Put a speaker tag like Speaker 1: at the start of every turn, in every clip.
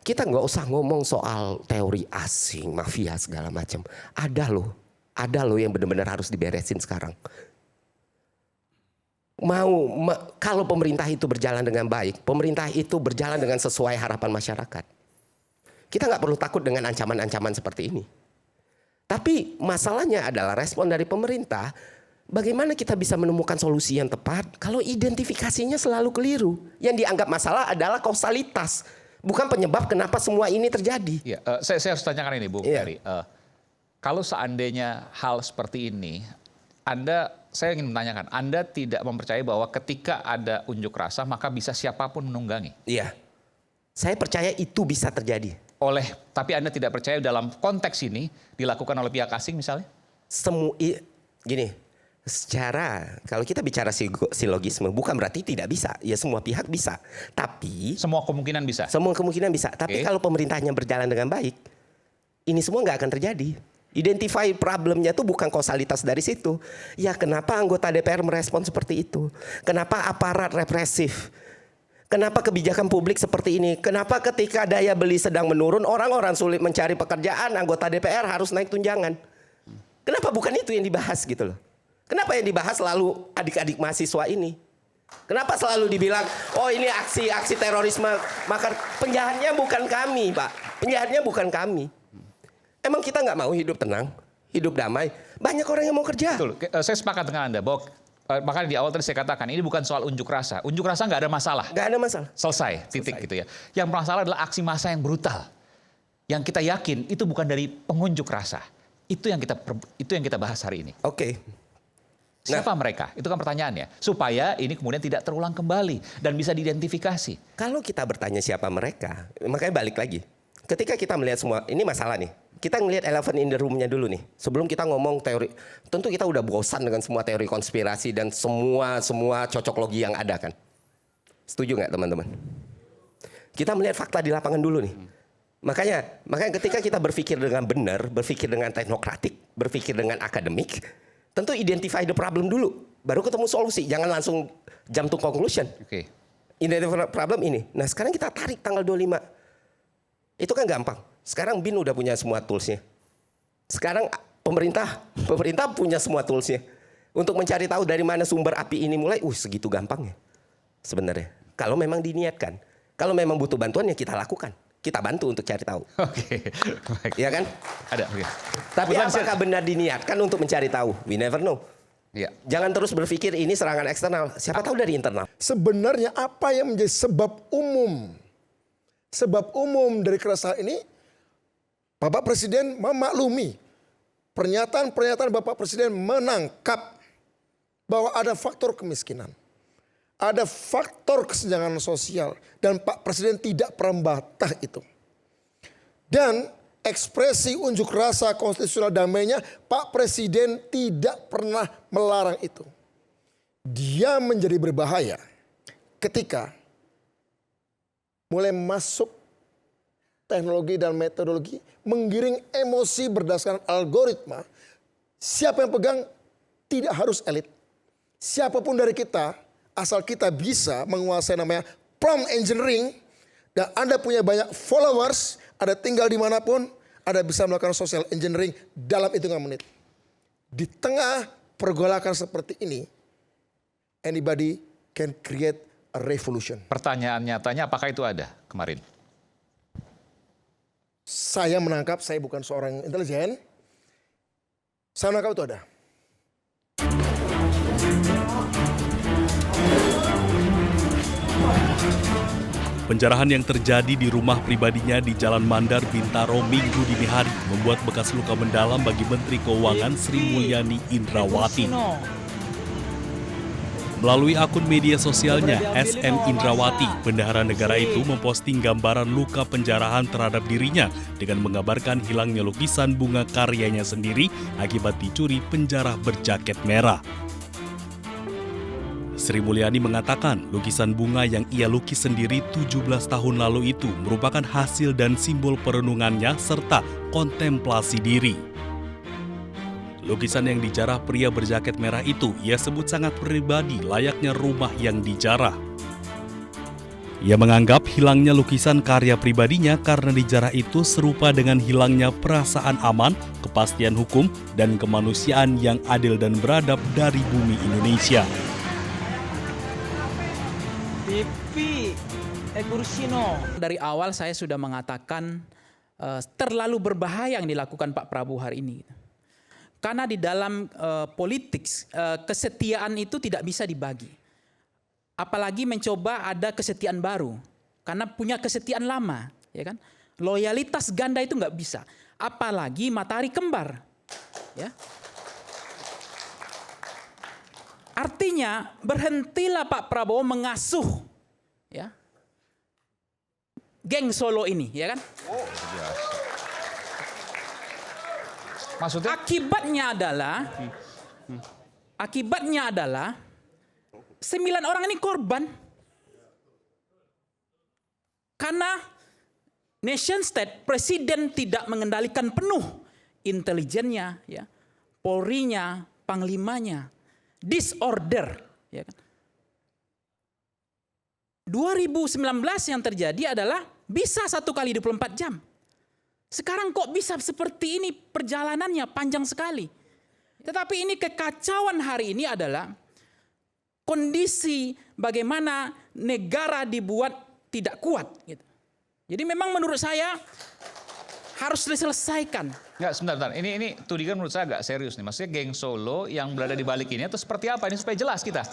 Speaker 1: Kita nggak usah ngomong soal teori asing, mafia segala macam. Ada loh yang benar-benar harus diberesin sekarang. Kalau pemerintah itu berjalan dengan baik, pemerintah itu berjalan dengan sesuai harapan masyarakat. Kita nggak perlu takut dengan ancaman-ancaman seperti ini. Tapi masalahnya adalah respon dari pemerintah. Bagaimana kita bisa menemukan solusi yang tepat kalau identifikasinya selalu keliru? Yang dianggap masalah adalah kausalitas, bukan penyebab kenapa semua ini terjadi.
Speaker 2: Ya, saya harus tanyakan ini, Bung Ferry. Kalau seandainya hal seperti ini, saya ingin menanyakan, Anda tidak mempercayai bahwa ketika ada unjuk rasa maka bisa siapapun menunggangi?
Speaker 1: Iya, saya percaya itu bisa terjadi.
Speaker 2: Tapi Anda tidak percaya dalam konteks ini dilakukan oleh pihak asing misalnya?
Speaker 1: Gini. Kalau kita bicara silogisme bukan berarti tidak bisa. Ya semua pihak bisa. Tapi
Speaker 2: semua kemungkinan bisa.
Speaker 1: Semua kemungkinan bisa. Tapi kalau pemerintahnya berjalan dengan baik, ini semua nggak akan terjadi. Identify problemnya tuh bukan kausalitas dari situ. Ya kenapa anggota DPR merespon seperti itu? Kenapa aparat represif? Kenapa kebijakan publik seperti ini? Kenapa ketika daya beli sedang menurun, orang-orang sulit mencari pekerjaan, anggota DPR harus naik tunjangan? Kenapa bukan itu yang dibahas gitu loh? Kenapa yang dibahas selalu adik-adik mahasiswa ini? Kenapa selalu dibilang, oh ini aksi terorisme, maka penjahatnya bukan kami, Pak. Penjahatnya bukan kami. Emang kita nggak mau hidup tenang, hidup damai? Banyak orang yang mau kerja.
Speaker 2: Betul, saya sepakat dengan Anda, bahwa makanya di awal tadi saya katakan, ini bukan soal unjuk rasa. Unjuk rasa nggak ada masalah.
Speaker 1: Nggak ada masalah.
Speaker 2: Titik gitu ya. Yang masalah adalah aksi massa yang brutal. Yang kita yakin itu bukan dari pengunjuk rasa. Itu yang kita bahas hari ini.
Speaker 1: Oke.
Speaker 2: Siapa mereka? Itu kan pertanyaannya. Supaya ini kemudian tidak terulang kembali dan bisa diidentifikasi.
Speaker 1: Kalau kita bertanya siapa mereka, makanya balik lagi. Ketika kita melihat semua, ini masalah nih. Kita ngelihat elephant in the room-nya dulu nih. Sebelum kita ngomong teori, tentu kita udah bosan dengan semua teori konspirasi dan semua cocok logi yang ada kan. Setuju nggak teman-teman? Kita melihat fakta di lapangan dulu nih. Makanya ketika kita berpikir dengan benar, berpikir dengan teknokratik, berpikir dengan akademik, tentu identify the problem dulu, baru ketemu solusi. Jangan langsung jump to conclusion.
Speaker 2: Oke.
Speaker 1: Identify problem ini. Nah sekarang kita tarik tanggal 25. Itu kan gampang. Sekarang BIN udah punya semua toolsnya. Sekarang pemerintah punya semua toolsnya. Untuk mencari tahu dari mana sumber api ini mulai, segitu gampangnya. Sebenarnya. Kalau memang diniatkan. Kalau memang butuh bantuan ya kita lakukan. Kita bantu untuk cari tahu.
Speaker 2: Oke.
Speaker 1: Iya kan?
Speaker 2: Ada. Okay.
Speaker 1: Tapi apakah benar diniatkan untuk mencari tahu? We never know.
Speaker 2: Ya.
Speaker 1: Jangan terus berpikir ini serangan eksternal. Siapa tahu dari internal.
Speaker 3: Sebenarnya apa yang menjadi sebab umum? Sebab umum dari keresahan ini, Bapak Presiden memaklumi. Pernyataan Bapak Presiden menangkap bahwa ada faktor kemiskinan. Ada faktor kesenjangan sosial dan Pak Presiden tidak pernah membantah itu. Dan ekspresi unjuk rasa konstitusional damainya Pak Presiden tidak pernah melarang itu. Dia menjadi berbahaya ketika mulai masuk teknologi dan metodologi menggiring emosi berdasarkan algoritma. Siapa yang pegang tidak harus elit. Siapapun dari kita, asal kita bisa menguasai namanya prompt engineering dan Anda punya banyak followers, Anda tinggal dimanapun, Anda bisa melakukan social engineering dalam hitungan menit. Di tengah pergolakan seperti ini, anybody can create a revolution.
Speaker 2: Pertanyaan nyatanya apakah itu ada kemarin?
Speaker 3: Saya menangkap, saya bukan seorang intelijen, saya menangkap itu ada.
Speaker 4: Penjarahan yang terjadi di rumah pribadinya di Jalan Mandar, Bintaro, Minggu dini hari membuat bekas luka mendalam bagi Menteri Keuangan Sri Mulyani Indrawati. Melalui akun media sosialnya, SN Indrawati, bendahara negara itu memposting gambaran luka penjarahan terhadap dirinya dengan mengabarkan hilangnya lukisan bunga karyanya sendiri akibat dicuri penjara berjaket merah. Sri Mulyani mengatakan lukisan bunga yang ia lukis sendiri 17 tahun lalu itu merupakan hasil dan simbol perenungannya serta kontemplasi diri. Lukisan yang dijarah pria berjaket merah itu ia sebut sangat pribadi layaknya rumah yang dijarah. Ia menganggap hilangnya lukisan karya pribadinya karena di jarah itu serupa dengan hilangnya perasaan aman, kepastian hukum, dan kemanusiaan yang adil dan beradab dari bumi Indonesia.
Speaker 5: Dari awal saya sudah mengatakan terlalu berbahaya yang dilakukan Pak Prabowo hari ini. Karena di dalam politik kesetiaan itu tidak bisa dibagi. Apalagi mencoba ada kesetiaan baru. Karena punya kesetiaan lama, ya kan? Loyalitas ganda itu nggak bisa. Apalagi matahari kembar, ya. Artinya berhentilah Pak Prabowo mengasuh, ya, geng Solo ini, ya kan?
Speaker 2: Maksudnya?
Speaker 5: Akibatnya adalah 9 orang ini korban. Karena nation state, presiden tidak mengendalikan penuh intelijennya, ya, Polri-nya, panglimanya, disorder, ya kan? 2019 yang terjadi adalah bisa 1 kali 24 jam. Sekarang kok bisa seperti ini perjalanannya panjang sekali. Tetapi ini kekacauan hari ini adalah kondisi bagaimana negara dibuat tidak kuat. Gitu. Jadi memang menurut saya harus diselesaikan.
Speaker 2: Enggak, sebentar. Ini tudingan menurut saya agak serius nih. Maksudnya geng Solo yang berada di balik ini atau seperti apa? Ini supaya jelas kita.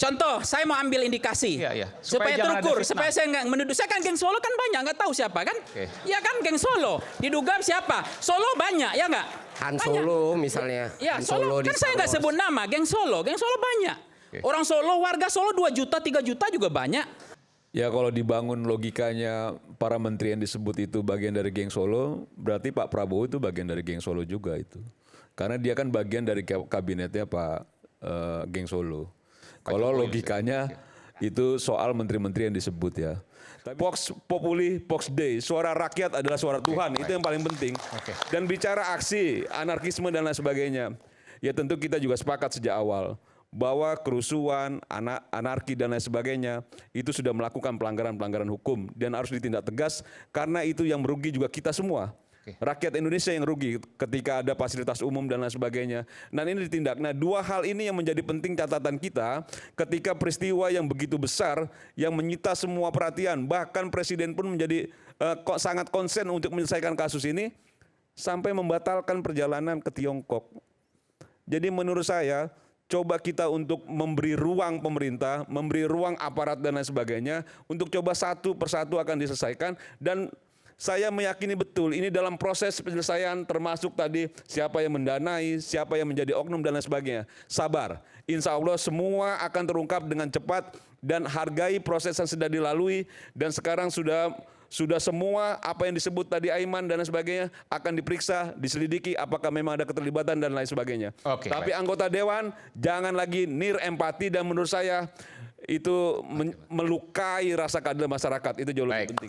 Speaker 5: Contoh, saya mau ambil indikasi.
Speaker 2: Iya.
Speaker 5: Supaya terukur, supaya saya nggak menuduh. Saya kan geng Solo kan banyak, nggak tahu siapa kan? Ya kan geng Solo. Diduga siapa? Solo banyak, ya nggak?
Speaker 1: Han Solo misalnya.
Speaker 5: Ya,
Speaker 1: Han
Speaker 5: Solo kan saya nggak sebut nama, geng Solo banyak. Orang Solo, warga Solo 2 juta, 3 juta juga banyak.
Speaker 6: Ya kalau dibangun logikanya para menteri yang disebut itu bagian dari geng Solo, berarti Pak Prabowo itu bagian dari geng Solo juga itu. Karena dia kan bagian dari kabinetnya Pak geng Solo. Kalau logikanya itu soal menteri-menteri yang disebut ya. Vox Populi, Vox Dei, suara rakyat adalah suara Tuhan, itu yang paling penting. Dan bicara aksi, anarkisme dan lain sebagainya, ya tentu kita juga sepakat sejak awal bahwa kerusuhan, anarki dan lain sebagainya itu sudah melakukan pelanggaran-pelanggaran hukum dan harus ditindak tegas karena itu yang merugi juga kita semua. Rakyat Indonesia yang rugi ketika ada fasilitas umum dan lain sebagainya. Dan ini ditindak. Nah, 2 hal ini yang menjadi penting catatan kita ketika peristiwa yang begitu besar yang menyita semua perhatian. Bahkan Presiden pun menjadi sangat konsen untuk menyelesaikan kasus ini sampai membatalkan perjalanan ke Tiongkok. Jadi menurut saya coba kita untuk memberi ruang pemerintah, memberi ruang aparat dan lain sebagainya untuk coba satu persatu akan diselesaikan. Dan saya meyakini betul ini dalam proses penyelesaian termasuk tadi siapa yang mendanai, siapa yang menjadi oknum dan lain sebagainya. Sabar, insya Allah semua akan terungkap dengan cepat dan hargai proses yang sudah dilalui dan sekarang sudah semua apa yang disebut tadi Aiman dan lain sebagainya akan diperiksa, diselidiki apakah memang ada keterlibatan dan lain sebagainya. Tapi anggota dewan jangan lagi empati dan menurut saya itu melukai rasa keadilan masyarakat, itu jauh lebih penting.